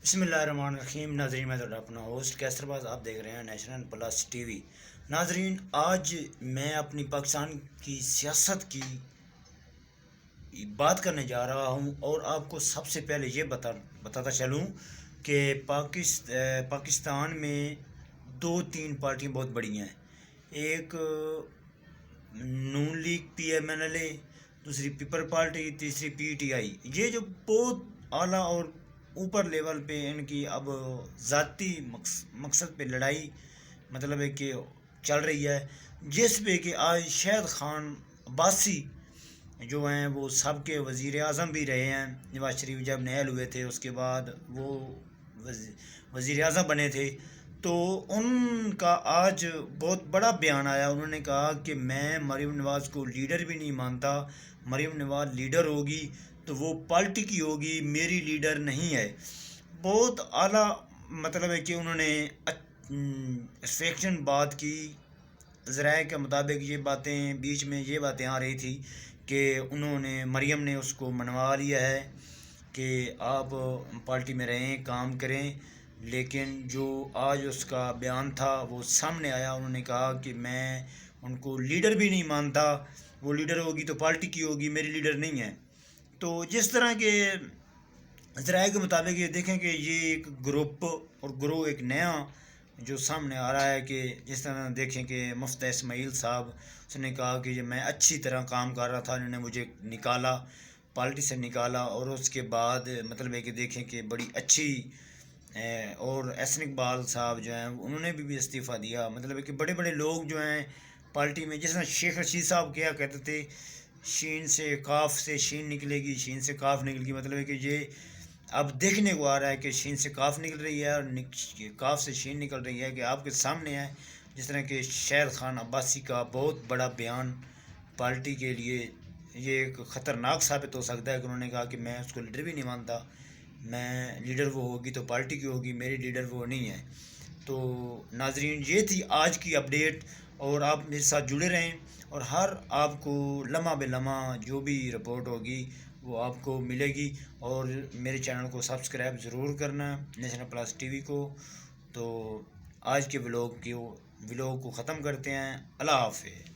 बिस्मिल्लाहिर्रहमानिर्रहीम। नाजरीन, मैं तो अपना होस्ट कैसर बाज, आप देख रहे हैं नेशनल प्लस टीवी। नाजरीन, आज मैं अपनी पाकिस्तान की सियासत की बात करने जा रहा हूं और आपको सबसे पहले ये बताता चलूं कि पाकिस्तान में दो तीन पार्टियां बहुत बड़ी हैं। एक नून लीग PMNLA, दूसरी पीपल पार्टी, तीसरी PTI। ये जो बहुत आला और ऊपर लेवल पे इनकी अब ज़ाती मकसद पे लड़ाई मतलब है कि चल रही है, जिस पे कि आज शाहिद खान अब्बासी जो हैं वो सबके वज़ीर आज़म भी रहे हैं। नवाज शरीफ जब नहल हुए थे उसके बाद वो वज़ीर आज़म बने थे, तो उनका आज बहुत बड़ा बयान आया। उन्होंने कहा कि मैं मरीम नवाज़ को लीडर भी नहीं मानता। मरीम नवाज़ लीडर होगी तो वो पार्टी की होगी, मेरी लीडर नहीं है। बहुत आला मतलब है कि उन्होंने एक्सपेक्शन बात की। ज़राए के मुताबिक ये बातें बीच में ये बातें आ रही थी कि उन्होंने मरियम ने उसको मनवा लिया है कि आप पार्टी में रहें, काम करें। लेकिन जो आज उसका बयान था वो सामने आया। उन्होंने कहा कि मैं उनको लीडर भी नहीं मानता, वो लीडर होगी तो पार्टी की होगी, मेरी लीडर नहीं है। तो जिस तरह के ज़राए के मुताबिक ये देखें कि ये एक ग्रुप और ग्रोह एक नया जो सामने आ रहा है कि जिस तरह देखें कि मुफ्ती इस्माइल साहब, उसने कहा कि मैं अच्छी तरह काम कर रहा था, इन्होंने मुझे निकाला, पार्टी से निकाला। और उसके बाद मतलब है कि देखें कि बड़ी अच्छी और एहसन इकबाल साहब जो हैं उन्होंने भी इस्तीफ़ा दिया। मतलब है कि बड़े बड़े लोग जो हैं पार्टी में, जिस तरह शेख रशीद साहब क्या कहते थे, शीन से काफ से शीन निकलेगी, शीन से काफ निकलेगी। मतलब है कि ये अब देखने को आ रहा है कि शीन से काफ निकल रही है और काफ से शीन निकल रही है, कि आपके सामने है। जिस तरह कि शाहिद खान अब्बासी का बहुत बड़ा बयान पार्टी के लिए ये एक ख़तरनाक साबित हो सकता है कि उन्होंने कहा कि मैं उसको लीडर भी नहीं मानता, मैं लीडर वो होगी तो पार्टी की होगी, मेरी लीडर वो नहीं है। तो नाजरीन, ये थी आज की अपडेट और आप मेरे साथ जुड़े रहें और हर आपको लम्हा बे लम्हा जो भी रिपोर्ट होगी वो आपको मिलेगी। और मेरे चैनल को सब्सक्राइब ज़रूर करना, नेशनल प्लस टीवी को। तो आज के व्लॉग को ख़त्म करते हैं। अल्लाह हाफ़िज़।